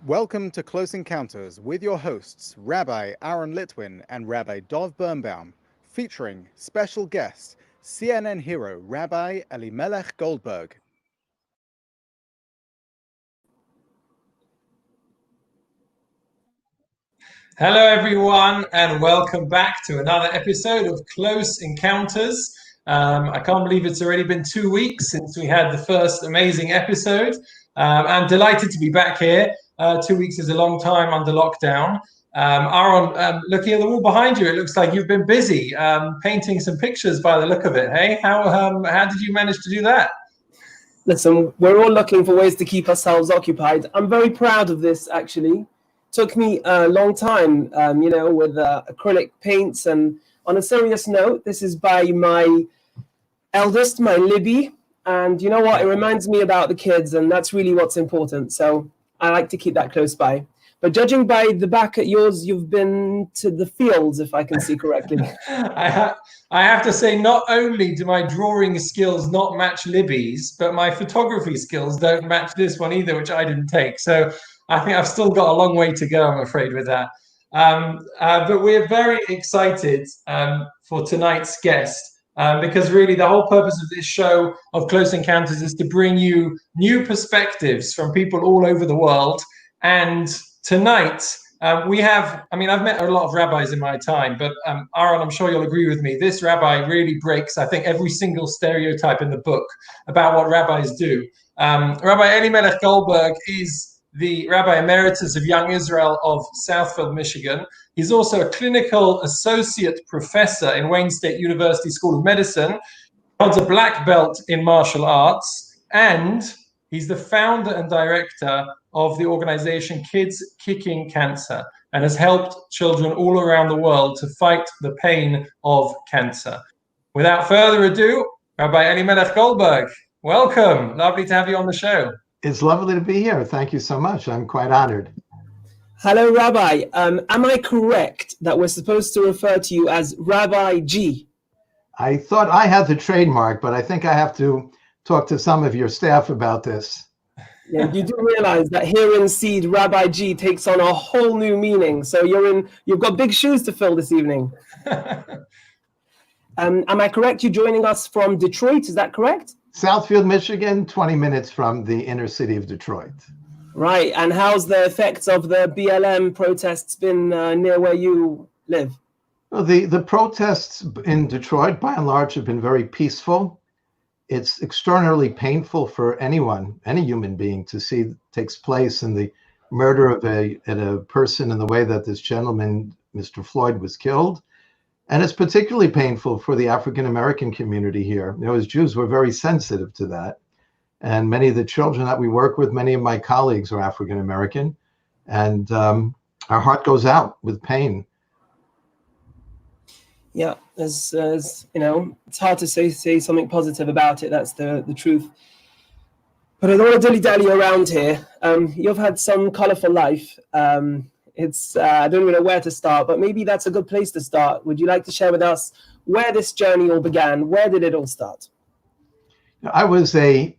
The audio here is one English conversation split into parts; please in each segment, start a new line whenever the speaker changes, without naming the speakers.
Welcome to Close Encounters with your hosts, Rabbi Aaron Litwin and Rabbi Dov Birnbaum, featuring special guest, CNN hero Rabbi Elimelech Goldberg.
Hello, everyone, and welcome back to another episode of Close Encounters. I can't believe it's already been 2 weeks since we had the first amazing episode. I'm delighted to be back here. 2 weeks is a long time under lockdown. Aaron, looking at the wall behind you, it looks like you've been busy painting some pictures by the look of it. Hey, how did you manage to do that?
Listen, we're all looking for ways to keep ourselves occupied. I'm very proud of this, actually. Took me a long time, with acrylic paints. And on a serious note, this is by my eldest, my Libby. And you know what? It reminds me about the kids, and that's really what's important. So I like to keep that close by. But judging by the back at yours, you've been to the fields, if I can see correctly.
I have to say, not only do my drawing skills not match Libby's, but my photography skills don't match this one either, which I didn't take. So I think I've still got a long way to go, I'm afraid, with that. But we're very excited for tonight's guest. Because really the whole purpose of this show of Close Encounters is to bring you new perspectives from people all over the world. And tonight I've met a lot of rabbis in my time, but Aaron, I'm sure you'll agree with me. This rabbi really breaks, I think, every single stereotype in the book about what rabbis do. Rabbi Elimelech Goldberg is the Rabbi Emeritus of Young Israel of Southfield, Michigan. He's also a clinical associate professor in Wayne State University School of Medicine, holds a black belt in martial arts, and he's the founder and director of the organization Kids Kicking Cancer, and has helped children all around the world to fight the pain of cancer. Without further ado, Rabbi Elimelech Goldberg, welcome. Lovely to have you on the show.
It's lovely to be here. Thank you so much. I'm quite honored.
Hello, Rabbi. Am I correct that we're supposed to refer to you as Rabbi G?
I thought I had the trademark, but I think I have to talk to some of your staff about this.
Yeah, you do realize that here in Seed, Rabbi G takes on a whole new meaning. So you've got big shoes to fill this evening. Am I correct? You're joining us from Detroit, is that correct?
Southfield, Michigan, 20 minutes from the inner city of Detroit.
Right. And how's the effects of the BLM protests been near where you live?
Well, the protests in Detroit, by and large, have been very peaceful. It's extraordinarily painful for anyone, any human being, to see takes place in the murder of a person in the way that this gentleman, Mr. Floyd, was killed. And it's particularly painful for the African-American community here. You know, as Jews, we're very sensitive to that. And many of the children that we work with, many of my colleagues are African-American. And our heart goes out with pain.
Yeah, as it's hard to say something positive about it. That's the truth. But I don't want to dilly-dally around here. You've had some colorful life. I don't even know where to start, but maybe that's a good place to start. Would you like to share with us where this journey all began? Where did it all start?
I was a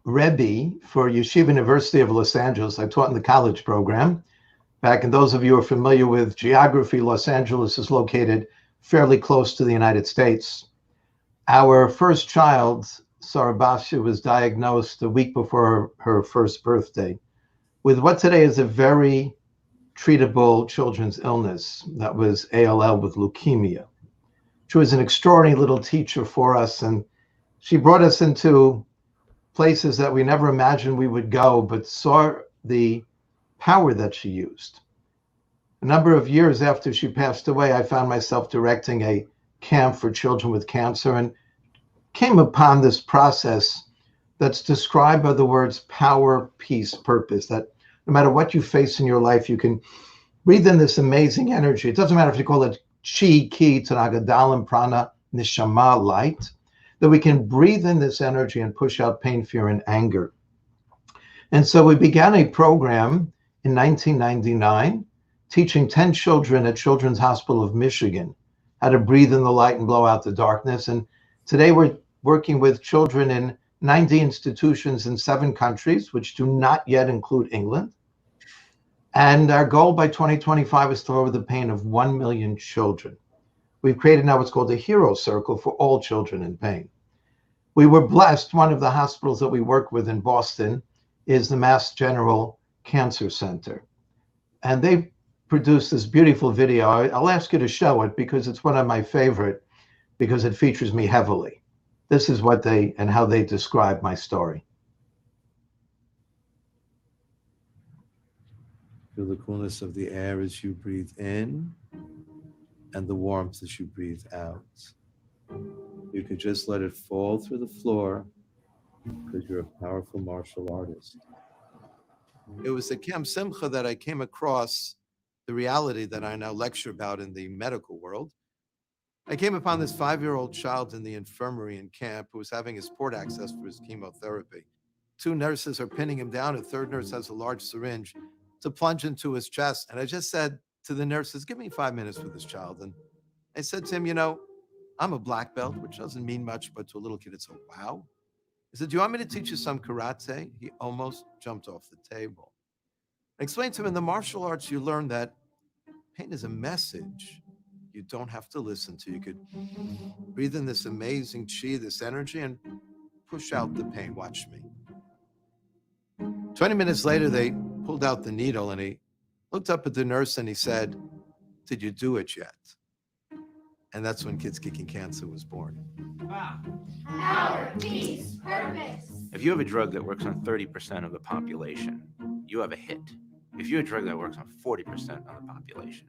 Rabbi for Yeshiva University of Los Angeles. I taught in the college program. Back, and those of you who are familiar with geography, Los Angeles is located fairly close to the United States. Our first child, Sarah Basha, was diagnosed a week before her first birthday with what today is a very treatable children's illness. That was ALL with leukemia. She was an extraordinary little teacher for us, and she brought us into places that we never imagined we would go, but saw the power that she used. A number of years after she passed away, I found myself directing a camp for children with cancer and came upon this process that's described by the words power, peace, purpose, that no matter what you face in your life, you can breathe in this amazing energy. It doesn't matter if you call it chi, ki, tanagadalam, prana, nishama, light, that we can breathe in this energy and push out pain, fear, and anger. And so we began a program in 1999, teaching 10 children at Children's Hospital of Michigan how to breathe in the light and blow out the darkness. And today we're working with children in 90 institutions in 7 countries, which do not yet include England. And our goal by 2025 is to lower the pain of 1 million children. We've created now what's called a hero circle for all children in pain. We were blessed. One of the hospitals that we work with in Boston is the Mass General Cancer Center. And they produced this beautiful video. I'll ask you to show it because it's one of my favorite, because it features me heavily. This is what they and how they describe my story.
Feel the coolness of the air as you breathe in and the warmth as you breathe out. You can just let it fall through the floor because you're a powerful martial artist. It was at Camp Simcha that I came across the reality that I now lecture about in the medical world. I came upon this 5-year-old child in the infirmary in camp who was having his port access for his chemotherapy. 2 nurses are pinning him down. A third nurse has a large syringe to plunge into his chest. And I just said to the nurses, give me 5 minutes for this child. And I said to him, you know, I'm a black belt, which doesn't mean much, but to a little kid, it's a wow. I said, do you want me to teach you some karate? He almost jumped off the table. I explained to him in the martial arts, you learn that pain is a message you don't have to listen to. You could breathe in this amazing chi, this energy, and push out the pain. Watch me. 20 minutes later, they pulled out the needle and he looked up at the nurse and he said, did you do it yet? And that's when Kids Kicking Cancer was born.
Power, peace, purpose.
If you have a drug that works on 30% of the population, you have a hit. If you have a drug that works on 40% of the population,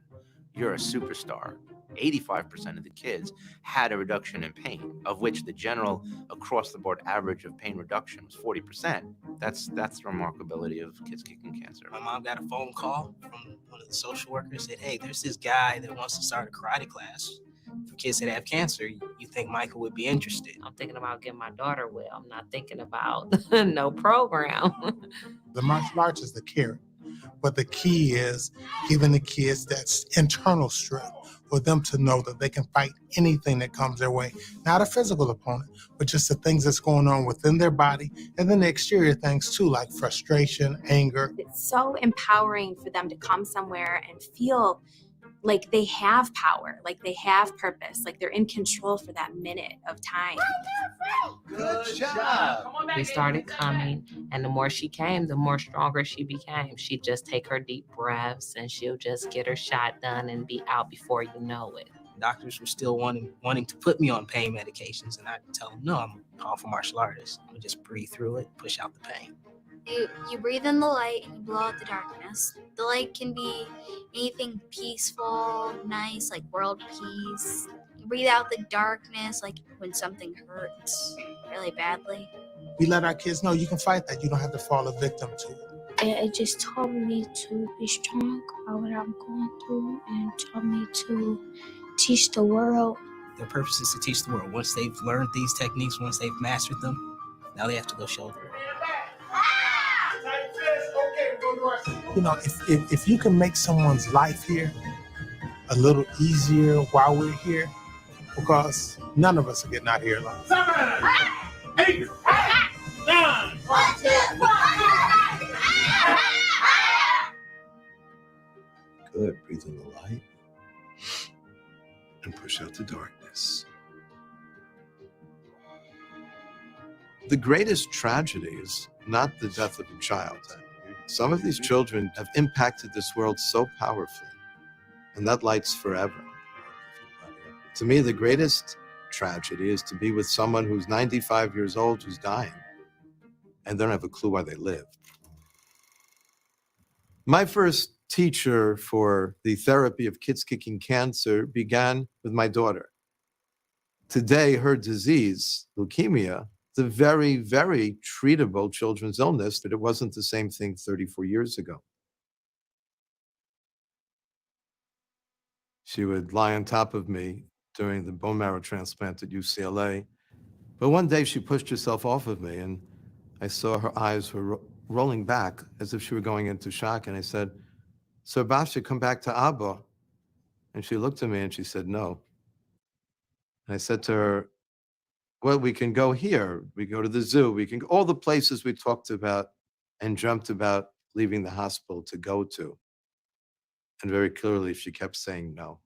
you're a superstar. 85% of the kids had a reduction in pain, of which the general across the board average of pain reduction was 40%. That's the remarkability of Kids Kicking Cancer.
My mom got a phone call from one of the social workers, said, hey, there's this guy that wants to start a karate class for kids that have cancer. You think Michael would be interested?
I'm thinking about getting my daughter well. I'm not thinking about no program.
The martial arts is the carrot, but the key is giving the kids that internal strength for them to know that they can fight anything that comes their way. Not a physical opponent, but just the things that's going on within their body, and then the exterior things too, like frustration, anger.
It's so empowering for them to come somewhere and feel like they have power, like they have purpose, like they're in control for that minute of time.
Good job.
We started coming, and the more she came, the more stronger she became. She'd just take her deep breaths and she'll just get her shot done and be out before you know it.
Doctors were still wanting to put me on pain medications, and I tell them, no, I'm a powerful martial artist. I just breathe through it, push out the pain.
You breathe in the light and you blow out the darkness. The light can be anything peaceful, nice, like world peace. You breathe out the darkness, like when something hurts really badly.
We let our kids know you can fight that. You don't have to fall a victim to it.
It just taught me to be strong about what I'm going through and taught me to teach the world.
Their purpose is to teach the world. Once they've learned these techniques, once they've mastered them, now they have to go show the world.
You know, if you can make someone's life here a little easier while we're here, because none of us are getting out here alive. 7, 8, 9.
1, 2, 3.
Good. Breathe in the light and push out the darkness. The greatest tragedy is not the death of a child. Some of these children have impacted this world so powerfully, and that light's forever. To me, the greatest tragedy is to be with someone who's 95 years old, who's dying, and they don't have a clue why they live. My first teacher for the therapy of Kids Kicking Cancer began with my daughter. Today, her disease, leukemia, it's a very, very treatable children's illness, but it wasn't the same thing 34 years ago. She would lie on top of me during the bone marrow transplant at UCLA. But one day she pushed herself off of me and I saw her eyes were rolling back as if she were going into shock. And I said, "So Basha, come back to Abba." And she looked at me and she said, "No." And I said to her, "Well, we can go here. We go to the zoo. We can go all the places we talked about and dreamt about leaving the hospital to go to." And very clearly, she kept saying no.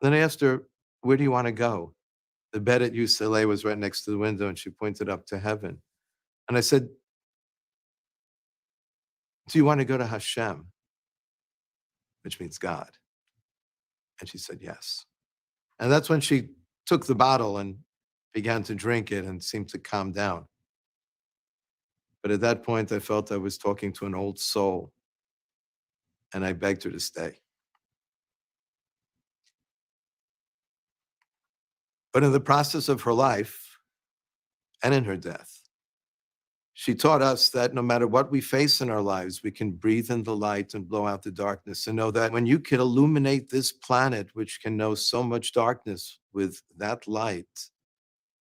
Then I asked her, where do you want to go? The bed at UCLA was right next to the window, and she pointed up to heaven. And I said, do you want to go to Hashem? Which means God. And she said, yes. And that's when she took the bottle and began to drink it and seemed to calm down. But at that point, I felt I was talking to an old soul, and I begged her to stay. But in the process of her life and in her death, she taught us that no matter what we face in our lives, we can breathe in the light and blow out the darkness, and know that when you can illuminate this planet, which can know so much darkness, with that light,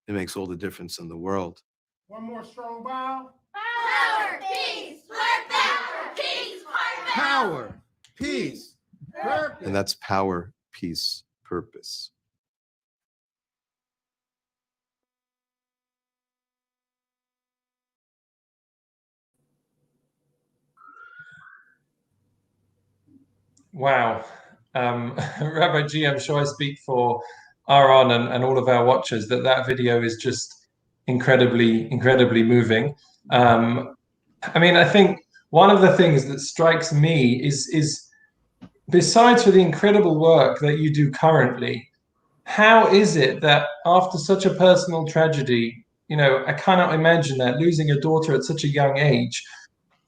it makes all the difference in the world.
One more strong bow.
Power, peace, purpose.
Power, peace, purpose. And that's power, peace, purpose.
Wow. Rabbi G, I'm sure I speak for Aaron and all of our watchers that video is just incredibly moving. I mean, I think one of the things that strikes me is besides for the incredible work that you do currently, how is it that after such a personal tragedy, you know, I cannot imagine that, losing a daughter at such a young age,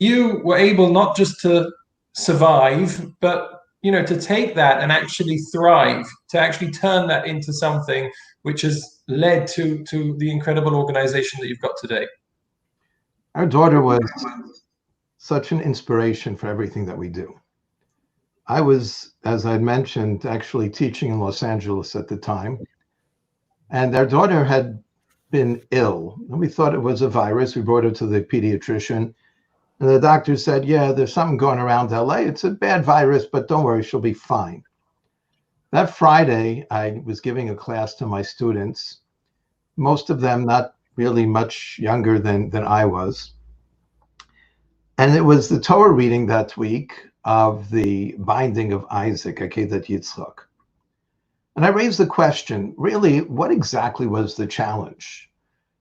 you were able not just to survive, but, you know, to take that and actually thrive, to actually turn that into something which has led to the incredible organization that you've got today?
Our daughter was such an inspiration for everything that we do. I was, as I mentioned, actually teaching in Los Angeles at the time, and our daughter had been ill. And we thought it was a virus. We brought her to the pediatrician, and the doctor said, yeah, there's something going around LA. It's a bad virus, but don't worry, she'll be fine. That Friday, I was giving a class to my students, most of them not really much younger than I was. And it was the Torah reading that week of the binding of Isaac, Akedat Yitzchak. And I raised the question, really, what exactly was the challenge?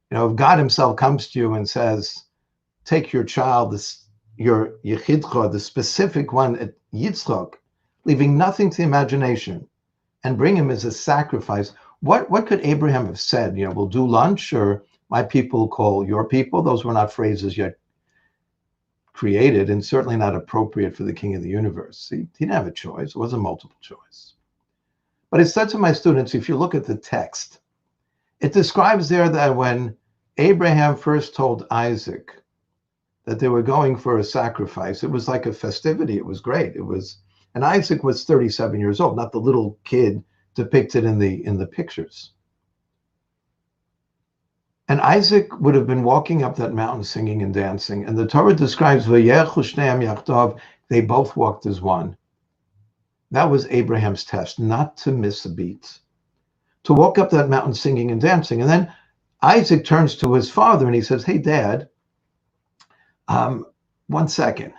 You know, if God himself comes to you and says, take your child, your Yechidcha, the specific one at Yitzchak, leaving nothing to the imagination, and bring him as a sacrifice, what could Abraham have said? You know, we'll do lunch, or my people call your people. Those were not phrases yet created, and certainly not appropriate for the king of the universe. He didn't have a choice. It was a multiple choice. But I said to my students, if you look at the text, it describes there that when Abraham first told Isaac that they were going for a sacrifice, it was like a festivity. It was great. And Isaac was 37 years old, not the little kid depicted in the pictures. And Isaac would have been walking up that mountain singing and dancing. And the Torah describes, they both walked as one. That was Abraham's test, not to miss a beat. To walk up that mountain singing and dancing. And then Isaac turns to his father and he says, hey, Dad, 1 second.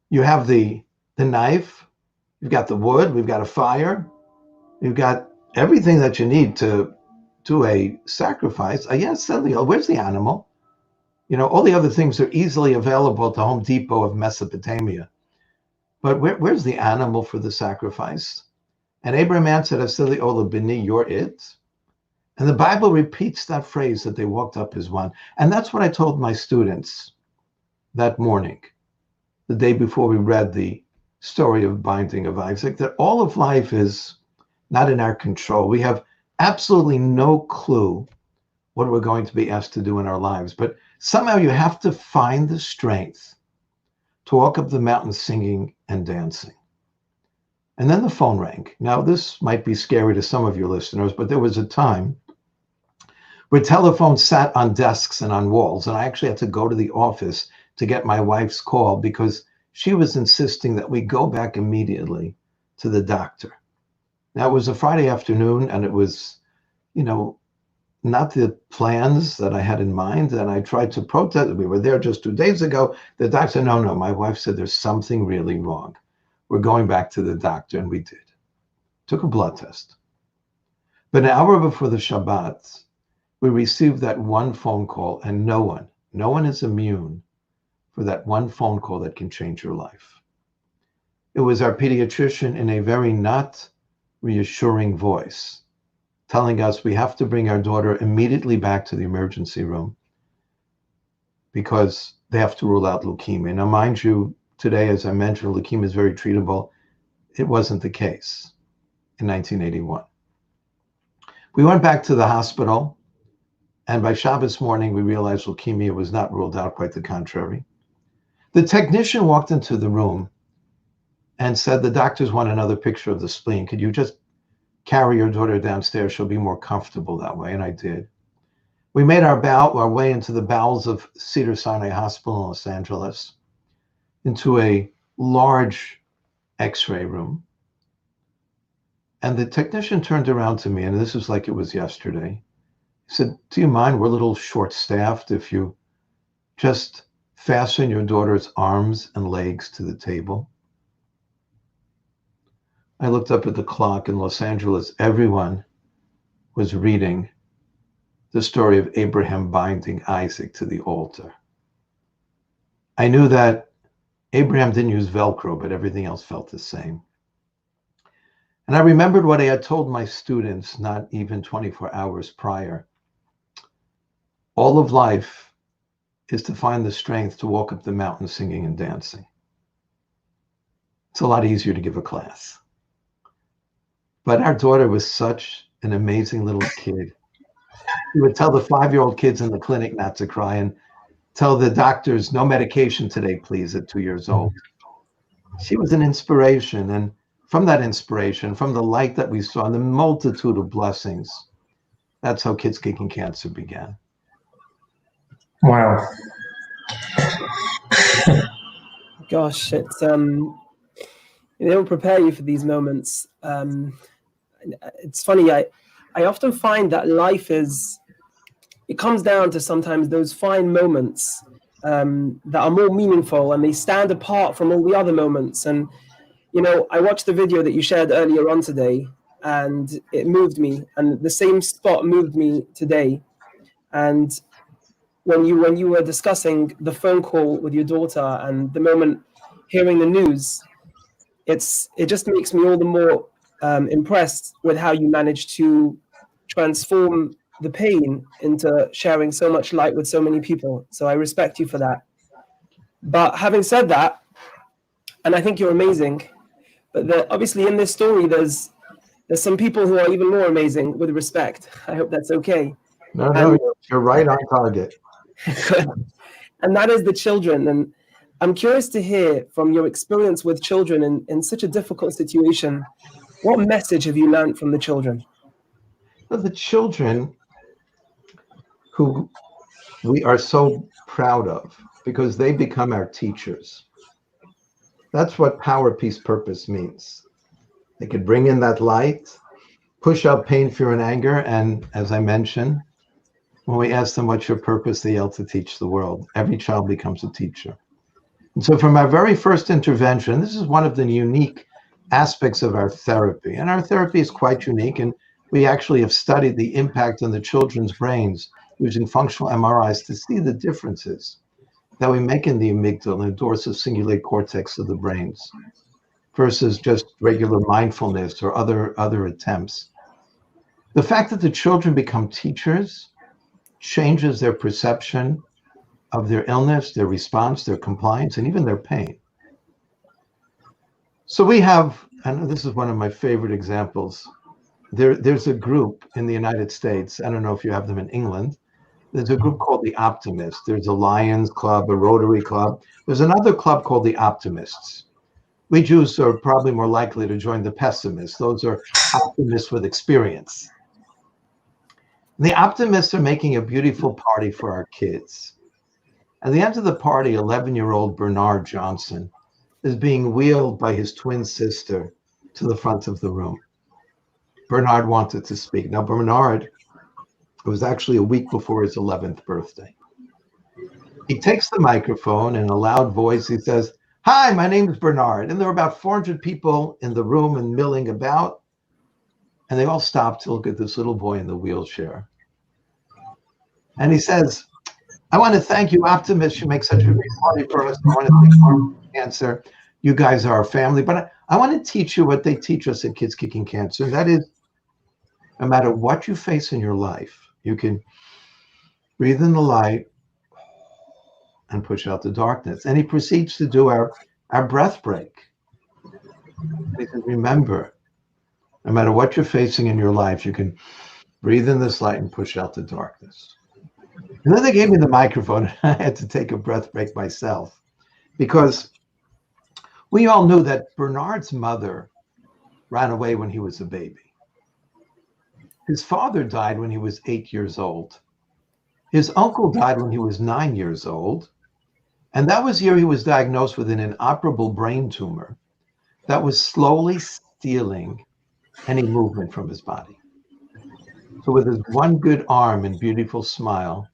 You have the knife, you've got the wood, we've got a fire, you've got everything that you need to do a sacrifice. Yes, where's the animal? You know, all the other things are easily available to Home Depot of Mesopotamia. But where's the animal for the sacrifice? And Abraham answered, Asili Ola Bini, you're it. And the Bible repeats that phrase that they walked up as one. And that's what I told my students that morning, the day before we read the story of binding of Isaac, that all of life is not in our control. We have absolutely no clue what we're going to be asked to do in our lives. But somehow you have to find the strength to walk up the mountain singing and dancing. And then the phone rang. Now, this might be scary to some of your listeners, but there was a time where telephones sat on desks and on walls, and I actually had to go to the office to get my wife's call because she was insisting that we go back immediately to the doctor. Now, it was a Friday afternoon, and it was, you know, not the plans that I had in mind, and I tried to protest. We were there just 2 days ago. The doctor said, no, my wife said there's something really wrong. we're going back to the doctor, and we did. Took a blood test. But an hour before the Shabbat, we received that one phone call, and no one is immune for that one phone call that can change your life. It was our pediatrician in a very not reassuring voice telling us we have to bring our daughter immediately back to the emergency room because they have to rule out leukemia. Now, mind you, today, as I mentioned, leukemia is very treatable. It wasn't the case in 1981. We went back to the hospital, and by Shabbos morning, we realized leukemia was not ruled out, quite the contrary. The technician walked into the room and said, the doctors want another picture of the spleen. Could you just carry your daughter downstairs? She'll be more comfortable that way. And I did. We made our way into the bowels of Cedars-Sinai Hospital in Los Angeles, into a large X-ray room. And the technician turned around to me, and this was like it was yesterday. He said, do you mind? We're a little short-staffed. If you just fasten your daughter's arms and legs to the table. I looked up at the clock in Los Angeles. Everyone was reading the story of Abraham binding Isaac to the altar. I knew that Abraham didn't use Velcro, but everything else felt the same. And I remembered what I had told my students not even 24 hours prior. All of life is to find the strength to walk up the mountain singing and dancing. It's a lot easier to give a class. But our daughter was such an amazing little kid. She would tell the 5-year-old kids in the clinic not to cry and tell the doctors, no medication today, please, at 2 years old. She was an inspiration. And from that inspiration, from the light that we saw and the multitude of blessings, that's how Kids Kicking Cancer began.
Wow.
Gosh, it's they don't prepare you for these moments. It's funny, I often find that life it comes down to sometimes those fine moments that are more meaningful, and they stand apart from all the other moments. And I watched the video that you shared earlier on today, and it moved me, and the same spot moved me today. And when you were discussing the phone call with your daughter and the moment hearing the news, it just makes me all the more impressed with how you managed to transform the pain into sharing so much light with so many people. So I respect you for that. But having said that, and I think you're amazing, but obviously in this story, there's some people who are even more amazing, with respect. I hope that's okay.
No, you're right on target.
And that is the children. And I'm curious to hear from your experience with children in such a difficult situation. What message have you learned from the children?
Well, the children who we are so proud of, because they become our teachers. That's what power, peace, purpose means. They could bring in that light, push out pain, fear, and anger. And as I mentioned, when we ask them what's your purpose, they yell to teach the world. Every child becomes a teacher. And so from our very first intervention, this is one of the unique aspects of our therapy. And our therapy is quite unique. And we actually have studied the impact on the children's brains using functional MRIs to see the differences that we make in the amygdala and the dorsal cingulate cortex of the brains versus just regular mindfulness or other attempts. The fact that the children become teachers changes their perception of their illness, their response, their compliance, and even their pain. So we have, and this is one of my favorite examples, there's a group in the United States, I don't know if you have them in England, there's a group called the Optimists. There's a Lions Club, a Rotary Club. There's another club called the Optimists. We Jews are probably more likely to join the Pessimists. Those are optimists with experience. The Optimists are making a beautiful party for our kids. At the end of the party, 11-year-old Bernard Johnson is being wheeled by his twin sister to the front of the room. Bernard wanted to speak. Now, Bernard, it was actually a week before his 11th birthday. He takes the microphone in a loud voice. He says, Hi, my name is Bernard. And there were about 400 people in the room and milling about. And they all stopped to look at this little boy in the wheelchair. And he says, I want to thank you, Optimist. You make such a great party for us. I want to thank Farm Cancer. You guys are our family. But I want to teach you what they teach us at Kids Kicking Cancer. And that is, no matter what you face in your life, you can breathe in the light and push out the darkness. And he proceeds to do our breath break. He says, remember, no matter what you're facing in your life, you can breathe in this light and push out the darkness. And then they gave me the microphone. I had to take a breath break myself because we all knew that Bernard's mother ran away when he was a baby. His father died when he was 8 years old. His uncle died when he was 9 years old. And that was the year he was diagnosed with an inoperable brain tumor that was slowly stealing any movement from his body. So with his one good arm and beautiful smile,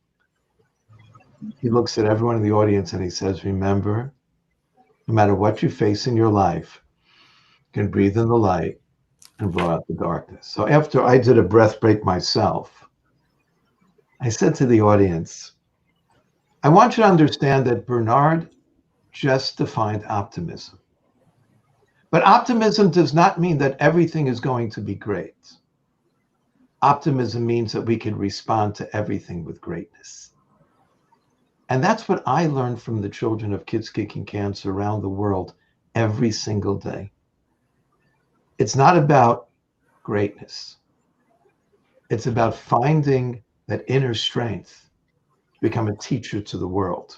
he looks at everyone in the audience and he says, remember, no matter what you face in your life, you can breathe in the light and blow out the darkness. So after I did a breath break myself, I said to the audience, I want you to understand that Bernard just defined optimism. But optimism does not mean that everything is going to be great. Optimism means that we can respond to everything with greatness. And that's what I learned from the children of Kids Kicking Cancer around the world every single day. It's not about greatness. It's about finding that inner strength to become a teacher to the world.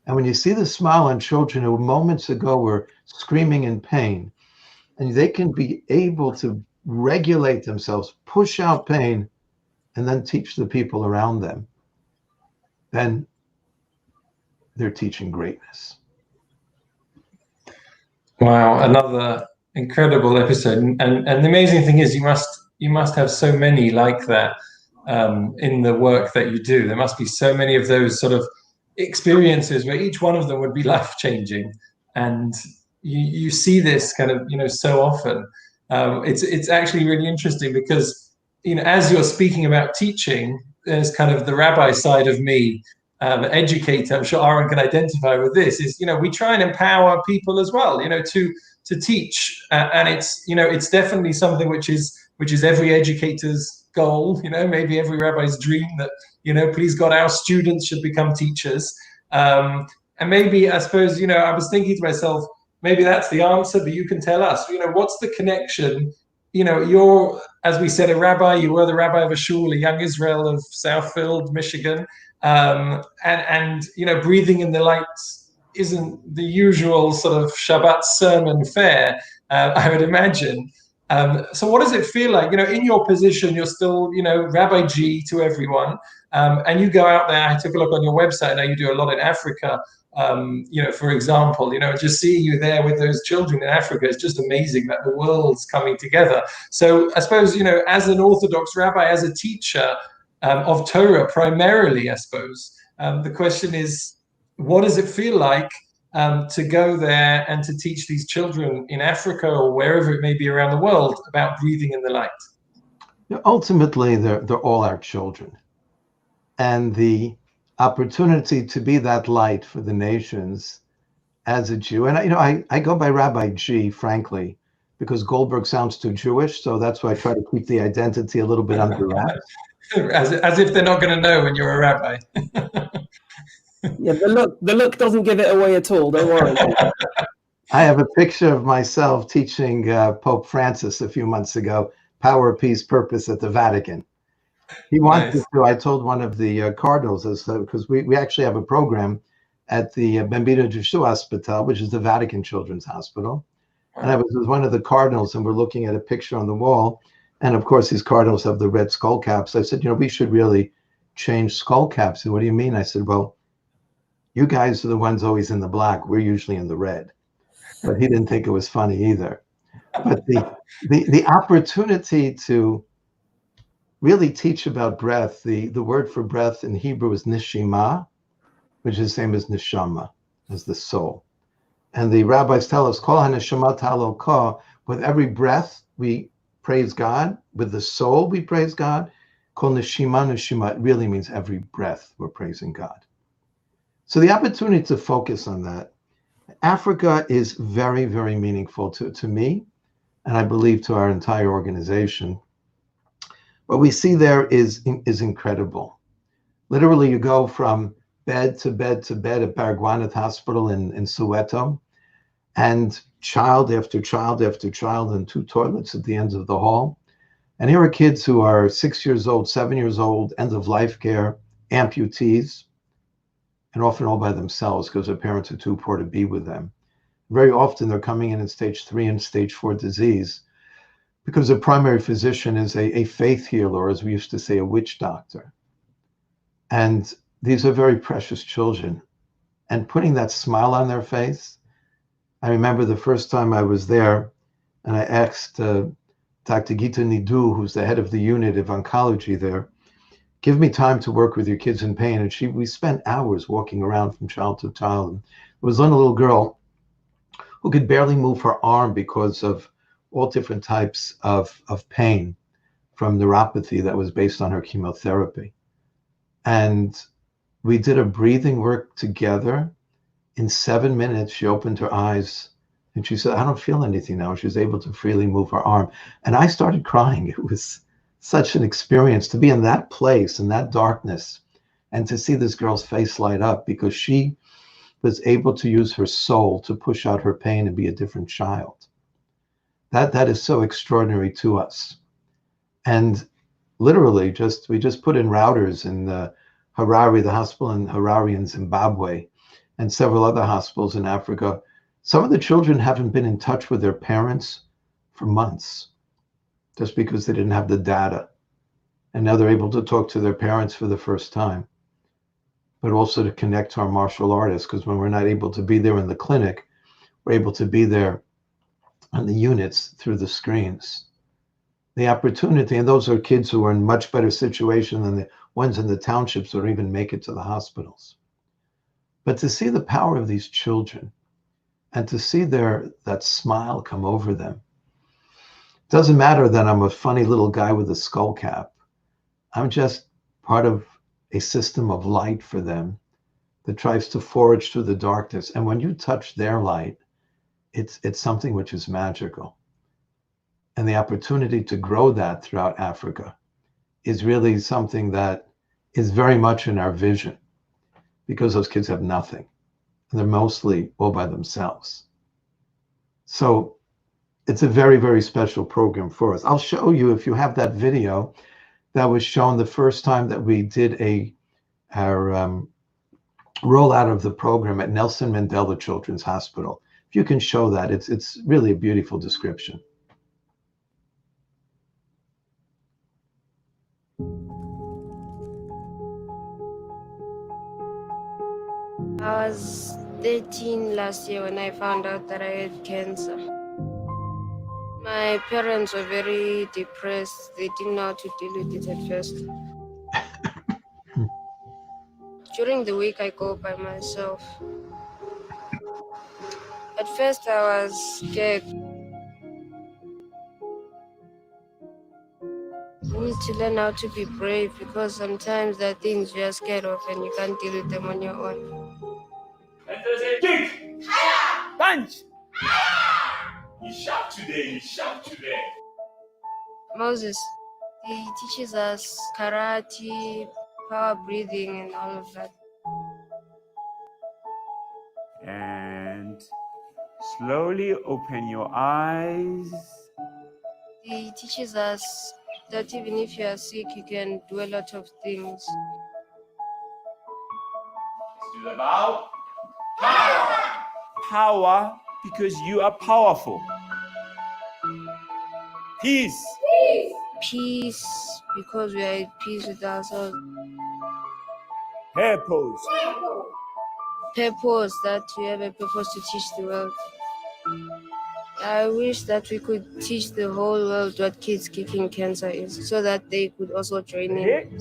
And when you see the smile on children who moments ago were screaming in pain, and they can be able to regulate themselves, push out pain, and then teach the people around them, then they're teaching greatness.
Wow, another incredible episode. And the amazing thing is you must have so many like that in the work that you do. There must be so many of those sort of experiences where each one of them would be life-changing. And you see this kind of, so often. It's actually really interesting because, as you're speaking about teaching, there's kind of the rabbi side of me, educator. I'm sure Aaron can identify with this. Is we try and empower people as well. To teach, and it's definitely something which is every educator's goal. Maybe every rabbi's dream that please God, our students should become teachers. And maybe I suppose I was thinking to myself, maybe that's the answer, but you can tell us. What's the connection? You're, as we said, a rabbi. You were the rabbi of a shul, a Young Israel of Southfield, Michigan. And breathing in the light isn't the usual sort of Shabbat sermon fare, I would imagine. So what does it feel like? In your position, you're still, Rabbi G to everyone, and you go out there. I took a look on your website. Now you do a lot in Africa. For example, just seeing you there with those children in Africa is just amazing that the world's coming together. So I suppose, as an Orthodox rabbi, as a teacher of Torah primarily, I suppose, the question is, what does it feel like to go there and to teach these children in Africa or wherever it may be around the world about breathing in the light?
Ultimately, they're all our children. And the opportunity to be that light for the nations as a Jew. And I go by Rabbi G, frankly, because Goldberg sounds too Jewish. So that's why I try to keep the identity a little bit under wraps.
As if they're not going to know when you're a rabbi.
Yeah, the look doesn't give it away at all. Don't worry.
I have a picture of myself teaching Pope Francis a few months ago, Power, Peace, Purpose at the Vatican. He wanted to. I told one of the cardinals, because we actually have a program at the Bambino Gesù Hospital, which is the Vatican Children's Hospital. And I was with one of the cardinals, and we're looking at a picture on the wall. And of course, these cardinals have the red skull caps. I said, we should really change skull caps. And what do you mean? I said, well, you guys are the ones always in the black. We're usually in the red. But he didn't think it was funny either. But the opportunity to really teach about breath, the word for breath in Hebrew is nishima, which is the same as neshama, as the soul. And the rabbis tell us, Kol haneshama ta'alokah, with every breath we praise God, with the soul we praise God. Kol neshima neshima, it really means every breath we're praising God. So the opportunity to focus on that. Africa is very, very meaningful to me, and I believe to our entire organization. What we see there is incredible. Literally, you go from bed to bed to bed at Baragwanath Hospital in Soweto, and child after child after child, and 2 toilets at the ends of the hall. And here are kids who are 6 years old, 7 years old, end of life care, amputees, and often all by themselves because their parents are too poor to be with them. Very often they're coming in stage 3 and stage 4 disease because the primary physician is a faith healer, or as we used to say, a witch doctor. And these are very precious children. And putting that smile on their face, I remember the first time I was there and I asked Dr. Gita Nidu, who's the head of the unit of oncology there, give me time to work with your kids in pain. And we spent hours walking around from child to child. And there was one little girl who could barely move her arm because of all different types of pain from neuropathy that was based on her chemotherapy. And we did a breathing work together. In 7 minutes, she opened her eyes and she said, I don't feel anything now. She was able to freely move her arm. And I started crying. It was such an experience to be in that place, in that darkness, and to see this girl's face light up because she was able to use her soul to push out her pain and be a different child. That is so extraordinary to us. And literally, we just put in routers in Harare, the hospital in Harare in Zimbabwe, and several other hospitals in Africa. Some of the children haven't been in touch with their parents for months, just because they didn't have the data. And now they're able to talk to their parents for the first time, but also to connect to our martial artists, because when we're not able to be there in the clinic, we're able to be there on the units through the screens. The opportunity, and those are kids who are in much better situation than the ones in the townships or even make it to the hospitals. But to see the power of these children and to see that smile come over them, doesn't matter that I'm a funny little guy with a skull cap. I'm just part of a system of light for them that tries to forage through the darkness. And when you touch their light, it's something which is magical. And the opportunity to grow that throughout Africa is really something that is very much in our vision, because those kids have nothing. And they're mostly all by themselves. So it's a very, very special program for us. I'll show you, if you have that video that was shown the first time that we did our rollout of the program at Nelson Mandela Children's Hospital. If you can show that, it's really a beautiful description.
I was 13 last year when I found out that I had cancer. My parents were very depressed. They didn't know how to deal with it at first. During the week, I go by myself. At first, I was scared. You need to learn how to be brave, because sometimes there are things you're scared of and you can't deal with them on your own.
Kick!
Punch! You sharp today, you sharp today.
Moses, he teaches us karate, power breathing, and all of that.
And slowly open your eyes.
He teaches us that even if you are sick, you can do a lot of things.
Let's do the bow. Power! Power, because you are powerful. Peace.
Peace, because we are at peace with ourselves.
Purpose.
Purpose, that we have a purpose to teach the world. I wish that we could teach the whole world what kids kicking cancer is, so that they could also join in.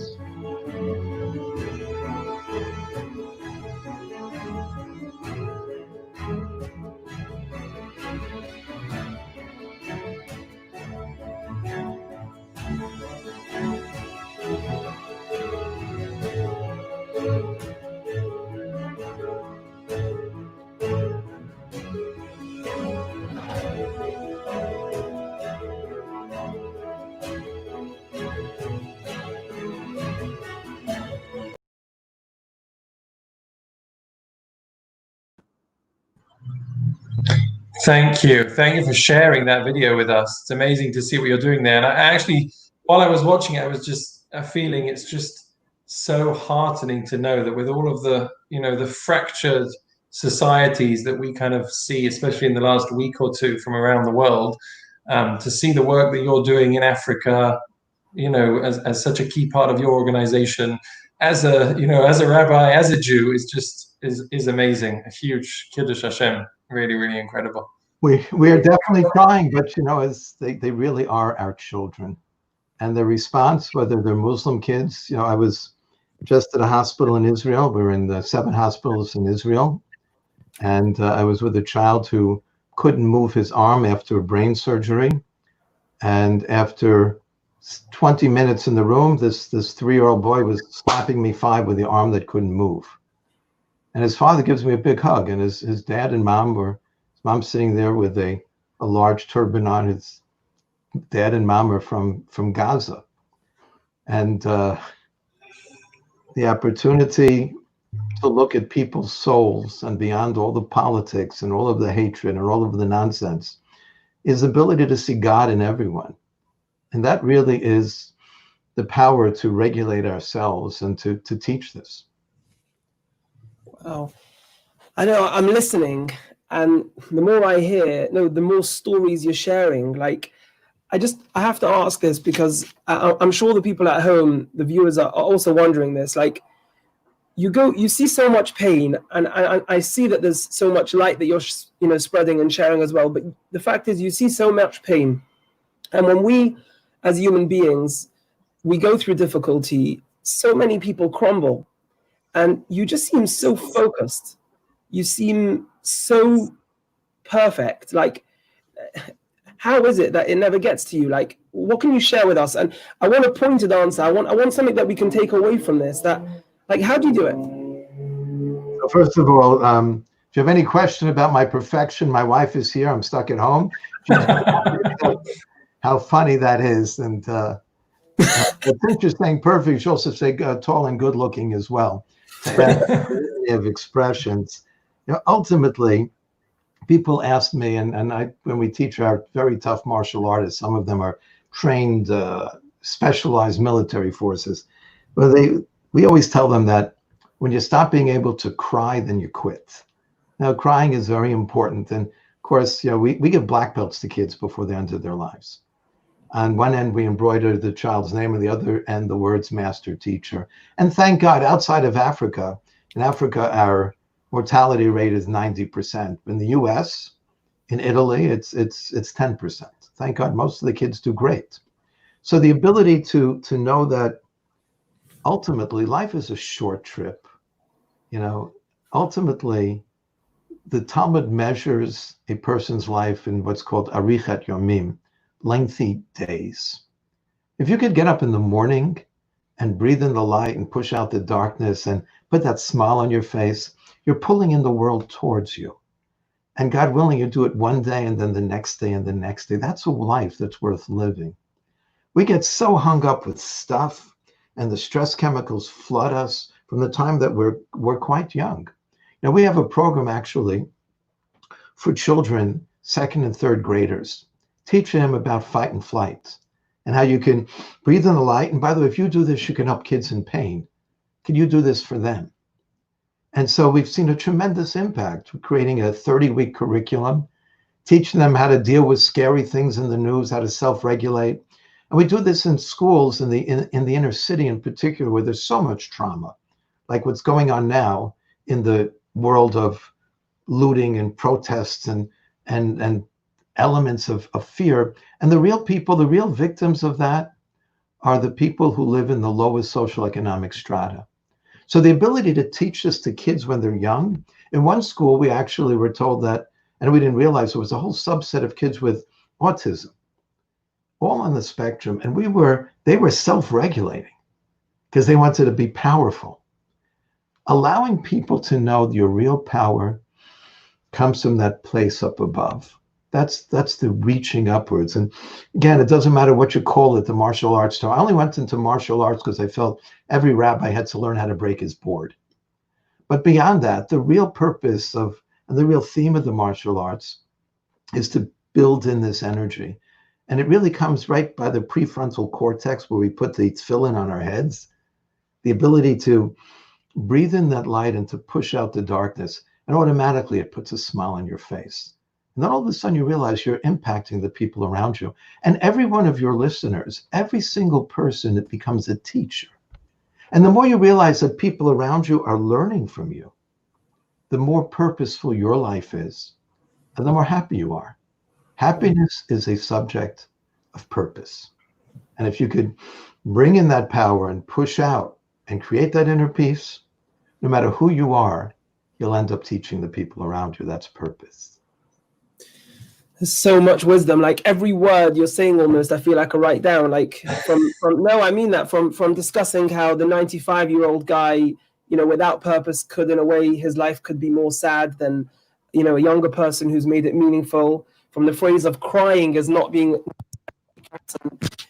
Thank you. Thank you for sharing that video with us. It's amazing to see what you're doing there. And I actually, while I was watching it, I was just feeling it's just so heartening to know that with all of the, the fractured societies that we kind of see, especially in the last week or two from around the world, to see the work that you're doing in Africa, as such a key part of your organization, as a rabbi, as a Jew, is amazing. A huge Kiddush Hashem. Really, really incredible.
We are definitely trying, but as they really are our children, and the response, whether they're Muslim kids, I was just at a hospital in Israel. We're in the 7 hospitals in Israel, and I was with a child who couldn't move his arm after a brain surgery, and after 20 minutes in the room, this 3-year-old boy was slapping me 5 with the arm that couldn't move. And his father gives me a big hug, and his dad and mom his mom's sitting there with a large turban on. His dad and mom are from Gaza. And the opportunity to look at people's souls and beyond all the politics and all of the hatred and all of the nonsense is the ability to see God in everyone. And that really is the power to regulate ourselves and to teach this.
Wow. I know, I'm listening, and the more I hear, the more stories you're sharing. Like, I have to ask this because I'm sure the people at home, the viewers, are also wondering this. Like, you see so much pain, and I see that there's so much light that you're spreading and sharing as well. But the fact is, you see so much pain, and when we, as human beings, we go through difficulty, so many people crumble. And you just seem so focused. You seem so perfect. Like, how is it that it never gets to you? Like, what can you share with us? And I want a pointed answer. I want something that we can take away from this. That, like, how do you do it?
So first of all, if you have any question about my perfection, my wife is here. I'm stuck at home. How funny that is. And since you're saying perfect, you should also say tall and good looking as well. Of expressions. Ultimately, people ask me, and I, when we teach our very tough martial artists, some of them are trained, specialized military forces, but we always tell them that when you stop being able to cry, then you quit. Now, crying is very important, and of course, we give black belts to kids before they enter their lives. On one end, we embroider the child's name, on the other end, the words master teacher. And thank God, outside of Africa, in Africa, our mortality rate is 90%. In the US, in Italy, it's 10%. Thank God, most of the kids do great. So the ability to know that ultimately life is a short trip. Ultimately, the Talmud measures a person's life in what's called arichat yomim, lengthy days. If you could get up in the morning and breathe in the light and push out the darkness and put that smile on your face, you're pulling in the world towards you. And God willing, you do it one day and then the next day and the next day. That's a life that's worth living. We get so hung up with stuff, and the stress chemicals flood us from the time that we're quite young. Now, we have a program actually for children, 2nd and 3rd graders, teaching them about fight and flight and how you can breathe in the light. And by the way, if you do this, you can help kids in pain. Can you do this for them? And so we've seen a tremendous impact. We're creating a 30-week curriculum, teaching them how to deal with scary things in the news, how to self-regulate. And we do this in schools in the inner city in particular, where there's so much trauma, like what's going on now in the world of looting and protests and elements of fear. And the real people, the real victims of that are the people who live in the lowest social economic strata. So the ability to teach this to kids when they're young. In one school, we actually were told that, and we didn't realize there was a whole subset of kids with autism, all on the spectrum. And they were self-regulating because they wanted to be powerful. allowing people to know your real power comes from that place up above. That's the reaching upwards. And again, it doesn't matter what you call it, the martial arts term. I only went into martial arts because I felt every rabbi had to learn how to break his board. But beyond that, the real purpose of, and the real theme of the martial arts is to build in this energy. And it really comes right by the prefrontal cortex where we put the tefillin on our heads, the ability to breathe in that light and to push out the darkness. And automatically it puts a smile on your face. And then all of a sudden you realize you're impacting the people around you. And every one of your listeners, every single person, it becomes a teacher. And the more you realize that people around you are learning from you, the more purposeful your life is, and the more happy you are. Happiness is a subject of purpose. And if you could bring in that power and push out and create that inner peace, no matter who you are, you'll end up teaching the people around you. That's purpose.
There's so much wisdom. Like every word you're saying, almost, I feel like I write down. Like from no, I mean that from discussing how the 95-year-old guy, you know, without purpose could, in a way, his life could be more sad than, you know, a younger person who's made it meaningful. From the phrase of crying as not being,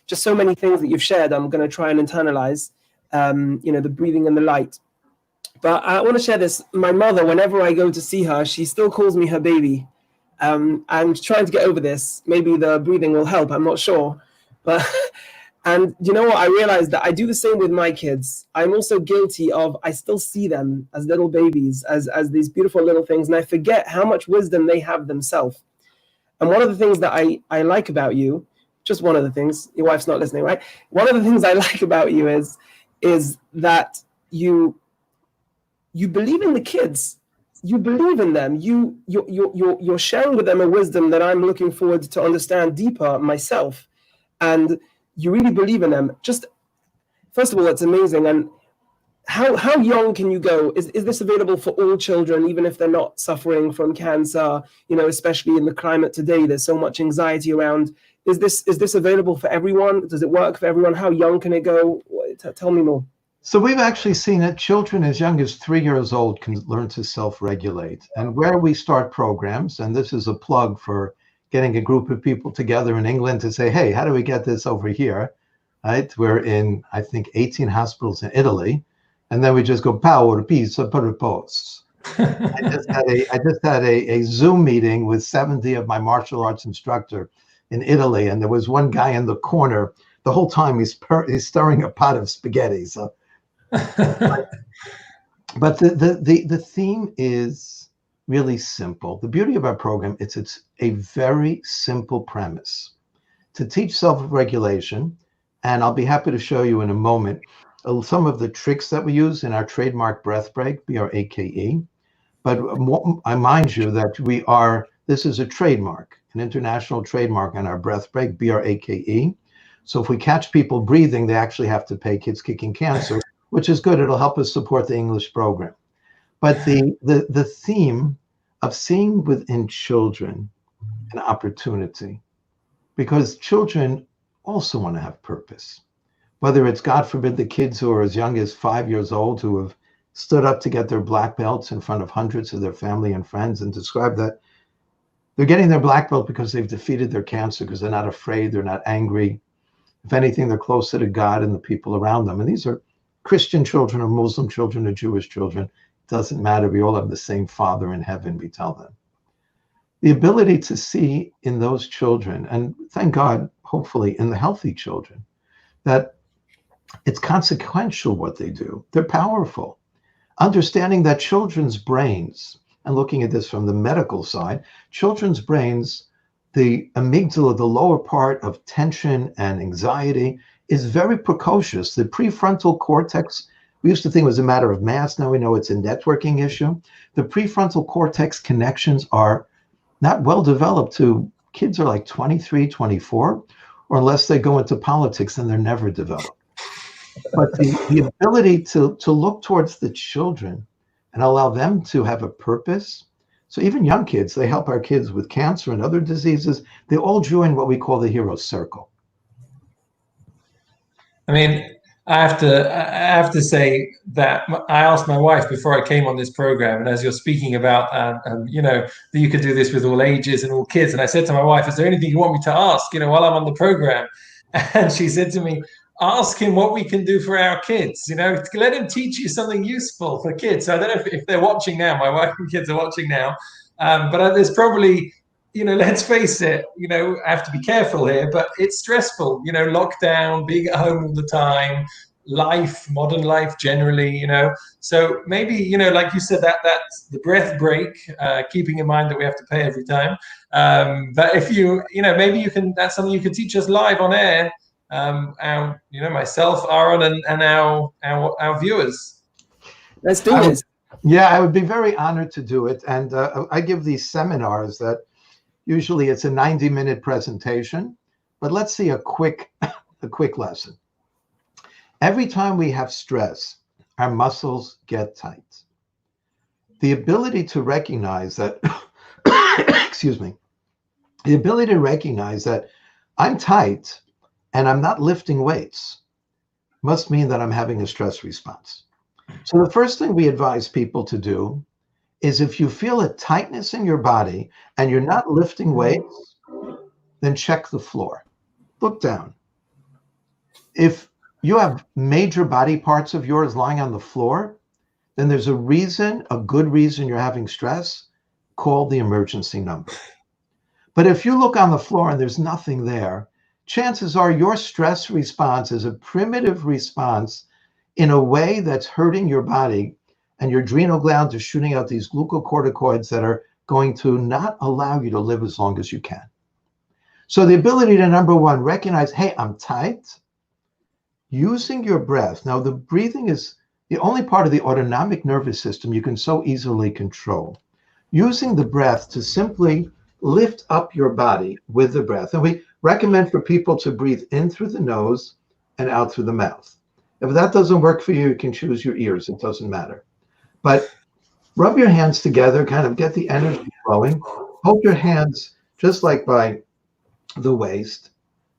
just so many things that you've shared. I'm going to try and internalize, you know, the breathing and the light. But I want to share this. My mother, whenever I go to see her, she still calls me her baby. I'm trying to get over this. Maybe the breathing will help. I'm not sure. But, and you know what? I realized that I do the same with my kids. I'm also guilty of, I still see them as little babies, as these beautiful little things. And I forget how much wisdom they have themselves. And one of the things that I like about you, just one of the things, your wife's not listening, right? One of the things I like about you is that you believe in the kids. You believe in them. You're sharing with them a wisdom that I'm looking forward to understand deeper myself. And you really believe in them. Just, first of all, it's amazing. And how young can you go? Is this available for all children, even if they're not suffering from cancer? You know, especially in the climate today, there's so much anxiety around. Is this available for everyone? Does it work for everyone? How young can it go? Tell me more.
So we've actually seen that children as young as 3 years old can learn to self-regulate. And where we start programs, and this is a plug for getting a group of people together in England to say, hey, how do we get this over here? Right? We're in, I think, 18 hospitals in Italy. And then we just go power, pizza, per posts. I just had a Zoom meeting with 70 of my martial arts instructor in Italy. And there was one guy in the corner. The whole time he's stirring a pot of spaghetti. So. But the theme is really simple. The beauty of our program, it's a very simple premise to teach self-regulation. And I'll be happy to show you in a moment some of the tricks that we use in our trademark breath break, BRAKE. But I mind you that this is a trademark, an international trademark on our breath break, BRAKE. So if we catch people breathing, they actually have to pay Kids Kicking Cancer, which is good. It'll help us support the English program. But the theme of seeing within children an opportunity, because children also want to have purpose. Whether it's, God forbid, the kids who are as young as 5 years old who have stood up to get their black belts in front of hundreds of their family and friends and describe that they're getting their black belt because they've defeated their cancer, because they're not afraid, they're not angry. If anything, they're closer to God and the people around them. And these are Christian children or Muslim children or Jewish children. It doesn't matter. We all have the same Father in heaven, we tell them. The ability to see in those children, and thank God, hopefully in the healthy children, that it's consequential what they do. They're powerful. Understanding that children's brains, and looking at this from the medical side, children's brains, the amygdala, the lower part of tension and anxiety, is very precocious. The prefrontal cortex, we used to think it was a matter of mass. Now we know it's a networking issue. The prefrontal cortex connections are not well developed to kids are like 23, 24, or unless they go into politics, then they're never developed. But the ability to look towards the children and allow them to have a purpose. So even young kids, they help our kids with cancer and other diseases. They all join what we call the hero circle.
I mean, I have to say that I asked my wife before I came on this program, and as you're speaking about, that you could do this with all ages and all kids, and I said to my wife, "Is there anything you want me to ask? While I'm on the program?" And she said to me, "Ask him what we can do for our kids. Let him teach you something useful for kids." So I don't know if they're watching now. My wife and kids are watching now, but there's probably. Let's face it, I have to be careful here, but it's stressful, lockdown, being at home all the time, modern life generally, So maybe, like you said, that's the breath break, keeping in mind that we have to pay every time. But if maybe that's something you can teach us live on air, myself, Aaron, and our viewers.
Let's do this.
Yeah, I would be very honored to do it. And I give these seminars that usually it's a 90-minute presentation, but let's see a quick lesson. Every time we have stress, our muscles get tight. The ability to recognize that, excuse me, the ability to recognize that I'm tight and I'm not lifting weights must mean that I'm having a stress response. So the first thing we advise people to do is if you feel a tightness in your body and you're not lifting weights, then check the floor. Look down. If you have major body parts of yours lying on the floor, then there's a good reason you're having stress. Call the emergency number. But if you look on the floor and there's nothing there, chances are your stress response is a primitive response in a way that's hurting your body, and your adrenal glands are shooting out these glucocorticoids that are going to not allow you to live as long as you can. So the ability to, number one, recognize, hey, I'm tight. Using your breath. Now, the breathing is the only part of the autonomic nervous system you can so easily control. Using the breath to simply lift up your body with the breath. And we recommend for people to breathe in through the nose and out through the mouth. If that doesn't work for you, you can choose your ears. It doesn't matter. But rub your hands together, kind of get the energy flowing. Hold your hands just like by the waist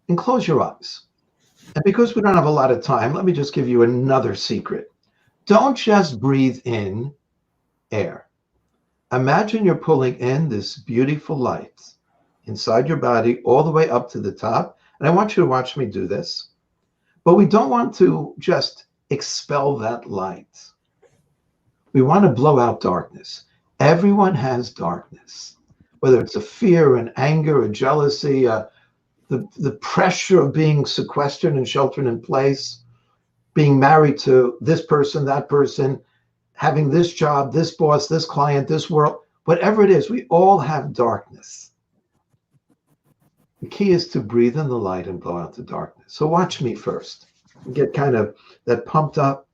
and close your eyes. And because we don't have a lot of time, let me just give you another secret. Don't just breathe in air. Imagine you're pulling in this beautiful light inside your body all the way up to the top. And I want you to watch me do this. But we don't want to just expel that light. We want to blow out darkness. Everyone has darkness, whether it's a fear, an anger, a jealousy, the pressure of being sequestered and sheltered in place, being married to this person, that person, having this job, this boss, this client, this world, whatever it is, we all have darkness. The key is to breathe in the light and blow out the darkness. So watch me first. Get kind of that pumped up.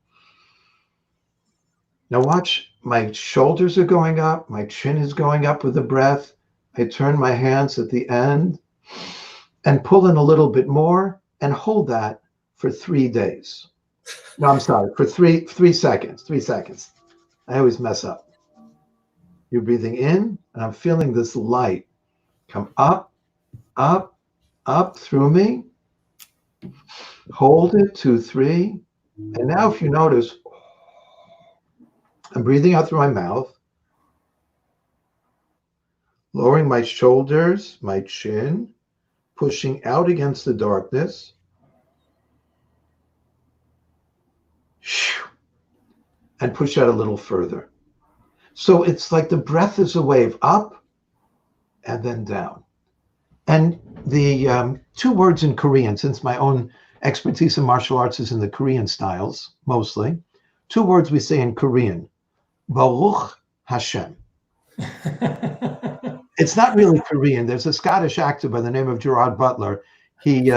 Now watch, my shoulders are going up, my chin is going up with the breath. I turn my hands at the end and pull in a little bit more and hold that for 3 days. No, I'm sorry, for three seconds. 3 seconds. I always mess up. You're breathing in, and I'm feeling this light come up, up, up through me. Hold it, 2, 3. And now if you notice, I'm breathing out through my mouth, lowering my shoulders, my chin, pushing out against the darkness. And push out a little further. So it's like the breath is a wave up and then down. And the 2 words in Korean, since my own expertise in martial arts is in the Korean styles, mostly, 2 words we say in Korean, Baruch Hashem. It's not really Korean. There's a Scottish actor by the name of Gerard Butler. He,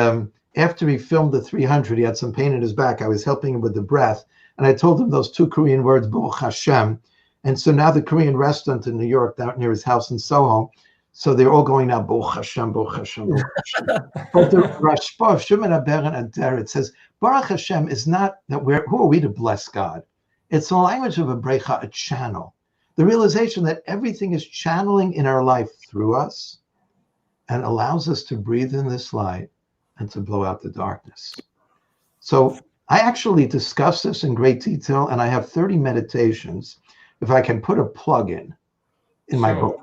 after he filmed the 300, he had some pain in his back. I was helping him with the breath. And I told him those 2 Korean words, Baruch Hashem. And so now the Korean restaurant in New York, down near his house in Soho, so they're all going now, Baruch Hashem, Baruch Hashem, Baruch Hashem. But the Rashba of Shimon Abaran Adair, it says, Baruch Hashem is not that who are we to bless God? It's a language of a brecha, a channel. The realization that everything is channeling in our life through us and allows us to breathe in this light and to blow out the darkness. So I actually discuss this in great detail, and I have 30 meditations, if I can put a plug in my book.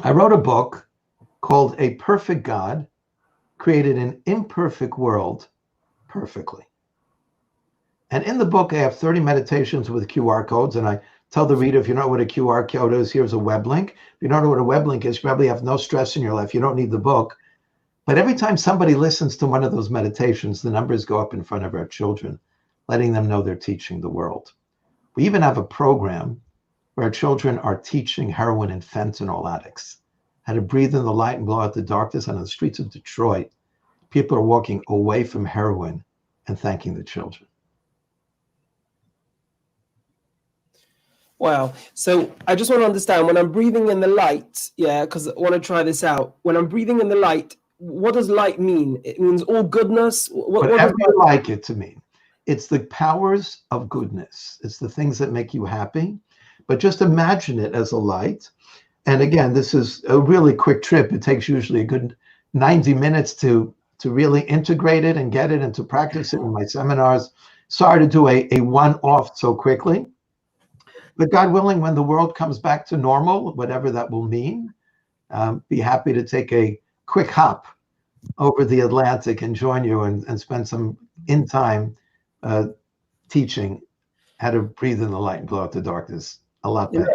I wrote a book called A Perfect God Created an Imperfect World Perfectly. And in the book, I have 30 meditations with QR codes, and I tell the reader, if you don't know what a QR code is, here's a web link. If you don't know what a web link is, you probably have no stress in your life. You don't need the book. But every time somebody listens to one of those meditations, the numbers go up in front of our children, letting them know they're teaching the world. We even have a program where our children are teaching heroin and fentanyl addicts how to breathe in the light and blow out the darkness. And on the streets of Detroit, people are walking away from heroin and thanking the children.
Wow. So I just want to understand, when I'm breathing in the light, because I want to try this out. When I'm breathing in the light, what does light mean? It means all goodness?
Whatever you like it to mean. It's the powers of goodness. It's the things that make you happy. But just imagine it as a light. And again, this is a really quick trip. It takes usually a good 90 minutes to really integrate it and get it and to practice it in my seminars. Sorry to do a one-off so quickly. But God willing, when the world comes back to normal, whatever that will mean, be happy to take a quick hop over the Atlantic and join you and spend some time teaching how to breathe in the light and blow out the darkness a lot better.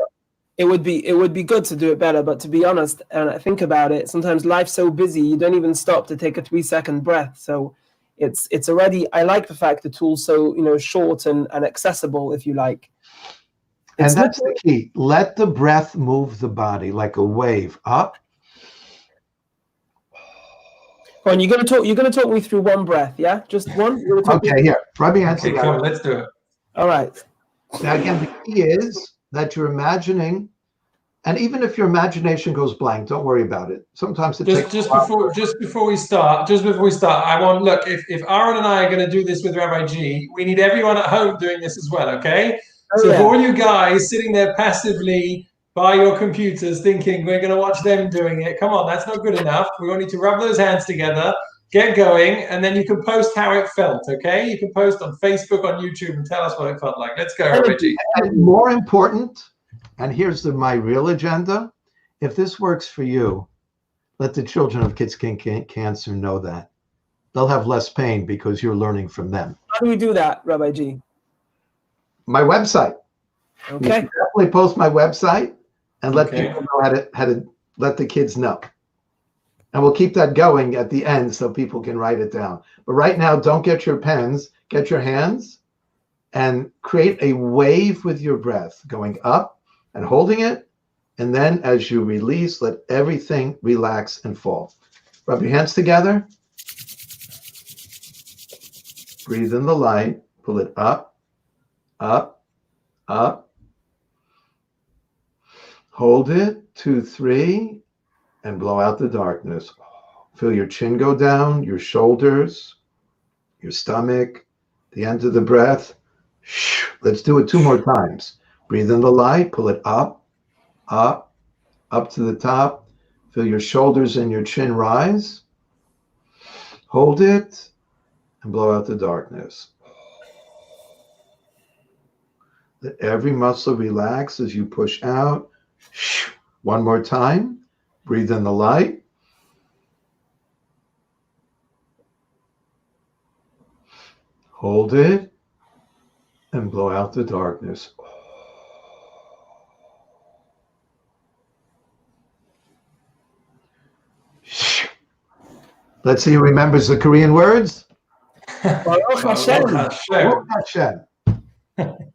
It would be good to do it better, but to be honest, and I think about it, sometimes life's so busy you don't even stop to take a 3-second breath. So it's already, I like the fact the tool's so short and accessible, if you like.
And that's the key. Let the breath move the body like a wave up.
Go on, you're gonna talk me through one breath, yeah? Just one?
Okay, here. Rub your hands together.
Come on, let's do it.
All right.
Now again, the key is that you're imagining, and even if your imagination goes blank, don't worry about it. Sometimes it takes
just before we start, I want, look, if Aaron and I are going to do this with Rabbi G, we need everyone at home doing this as well, okay? So for all you guys sitting there passively by your computers thinking we're going to watch them doing it, come on, that's not good enough. We all need to rub those hands together, get going, and then you can post how it felt, okay? You can post on Facebook, on YouTube, and tell us what it felt like. Let's go, Rabbi G.
And more important, and here's my real agenda, if this works for you, let the children of kids cancer know that. They'll have less pain because you're learning from them.
How do we do that, Rabbi G?
My website.
Okay.
You definitely post my website and let people know how to let the kids know. And we'll keep that going at the end so people can write it down. But right now, don't get your pens, get your hands and create a wave with your breath going up and holding it. And then as you release, let everything relax and fall. Rub your hands together. Breathe in the light, pull it up. Up, up. Hold it, 2, 3, and blow out the darkness. Feel your chin go down, your shoulders, your stomach, the end of the breath. Let's do it 2 more times. Breathe in the light, pull it up, up, up to the top. Feel your shoulders and your chin rise. Hold it, and blow out the darkness. Let every muscle relax as you push out. 1 more time. Breathe in the light. Hold it and blow out the darkness. Let's see who remembers the Korean words.
Baruch Hashem.
Baruch Hashem.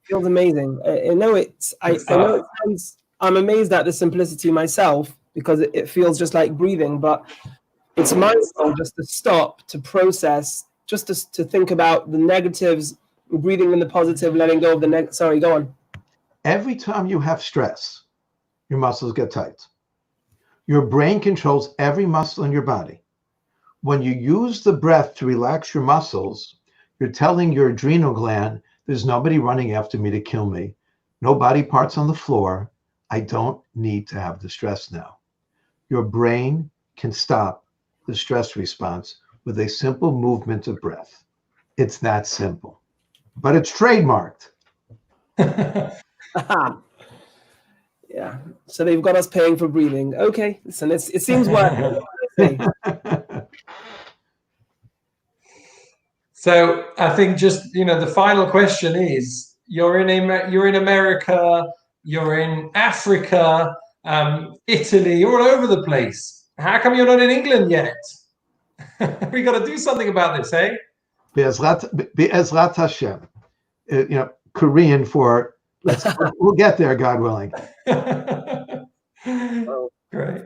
Feels amazing. I know it sounds, I'm amazed at the simplicity myself because it feels just like breathing, but it's mindful just to stop, to process, just to think about the negatives, breathing in the positive, letting go of the negative. Sorry, go on.
Every time you have stress, your muscles get tight. Your brain controls every muscle in your body. When you use the breath to relax your muscles, you're telling your adrenal gland, there's nobody running after me to kill me. No body parts on the floor. I don't need to have the stress now. Your brain can stop the stress response with a simple movement of breath. It's that simple. But it's trademarked.
Yeah. So they've got us paying for breathing. Okay. Listen, it seems worth it.
So I think just, the final question is, you're in America, you're in Africa, Italy, you're all over the place. How come you're not in England yet? We got to do something about this, eh?
Be'ezrat Hashem. Korean for we'll get there, God willing.
Great.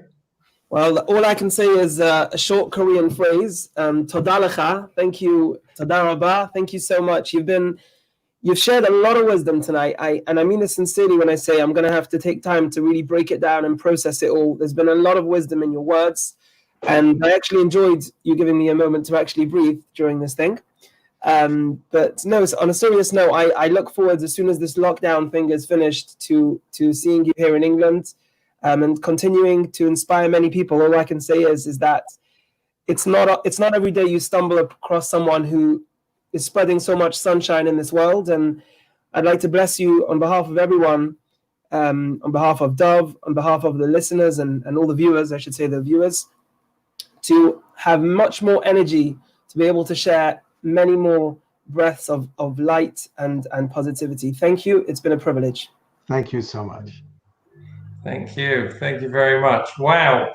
Well, all I can say is a short Korean phrase. Toda lecha. Thank you. Toda rabba. Thank you so much. You've shared a lot of wisdom tonight. And I mean this sincerely when I say I'm going to have to take time to really break it down and process it all. There's been a lot of wisdom in your words. And I actually enjoyed you giving me a moment to actually breathe during this thing. But no, on a serious note, I look forward, as soon as this lockdown thing is finished, to seeing you here in England. And continuing to inspire many people. All I can say is that it's not every day you stumble across someone who is spreading so much sunshine in this world. And I'd like to bless you on behalf of everyone, on behalf of Dove, on behalf of the listeners and all the viewers, I should say the viewers, to have much more energy to be able to share many more breaths of light and positivity. Thank you. It's been a privilege.
Thank you so much.
Thank you. Thank you very much. Wow.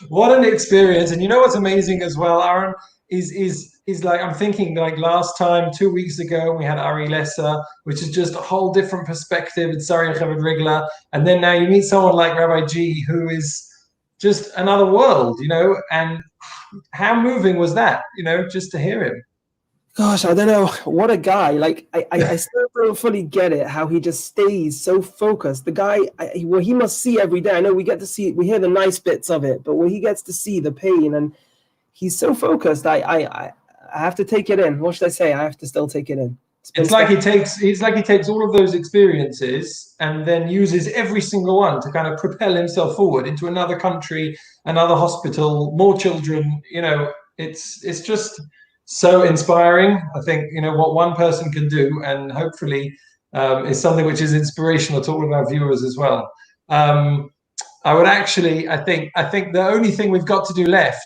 What an experience. And you know what's amazing as well, Aaron, is like, I'm thinking like last time, 2 weeks ago, we had Ari Lesser, which is just a whole different perspective. It's Sari Rigla. And then now you meet someone like Rabbi G, who is just another world, and how moving was that, just to hear him.
Gosh, I don't know. What a guy. Like, I still don't fully get it, how he just stays so focused. The guy, he must see every day. I know we hear the nice bits of it, but when he gets to see the pain and he's so focused, I have to take it in. What should I say? I have to still take it in.
It's like he takes all of those experiences and then uses every single one to kind of propel himself forward into another country, another hospital, more children. It's just so inspiring. I think what one person can do, and hopefully is something which is inspirational to all of our viewers as well. I think the only thing we've got to do left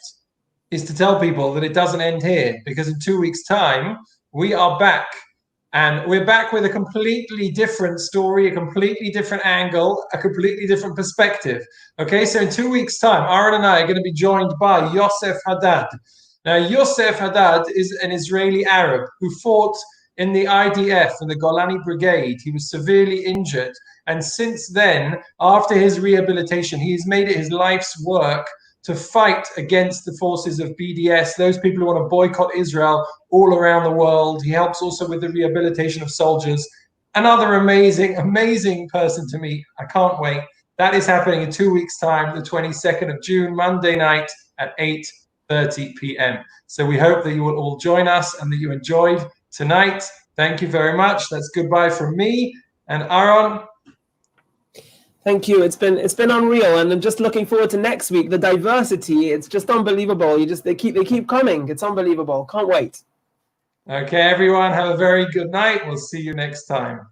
is to tell people that it doesn't end here, because in 2 weeks' time we are back. And we're back with a completely different story, a completely different angle, a completely different perspective. Okay, so in 2 weeks' time, Aaron and I are going to be joined by Yosef Haddad. Now, Yosef Haddad is an Israeli Arab who fought in the IDF, in the Golani Brigade. He was severely injured. And since then, after his rehabilitation, he has made it his life's work to fight against the forces of BDS, those people who want to boycott Israel all around the world. He helps also with the rehabilitation of soldiers. Another amazing, amazing person to meet. I can't wait. That is happening in 2 weeks' time, the 22nd of June, Monday night at 8:30 p.m. So we hope that you will all join us and that you enjoyed tonight. Thank you very much. That's goodbye from me and Aaron.
Thank you. It's been unreal, and I'm just looking forward to next week. The diversity, it's just unbelievable. They keep coming. It's unbelievable. Can't wait.
Okay, everyone, have a very good night. We'll see you next time.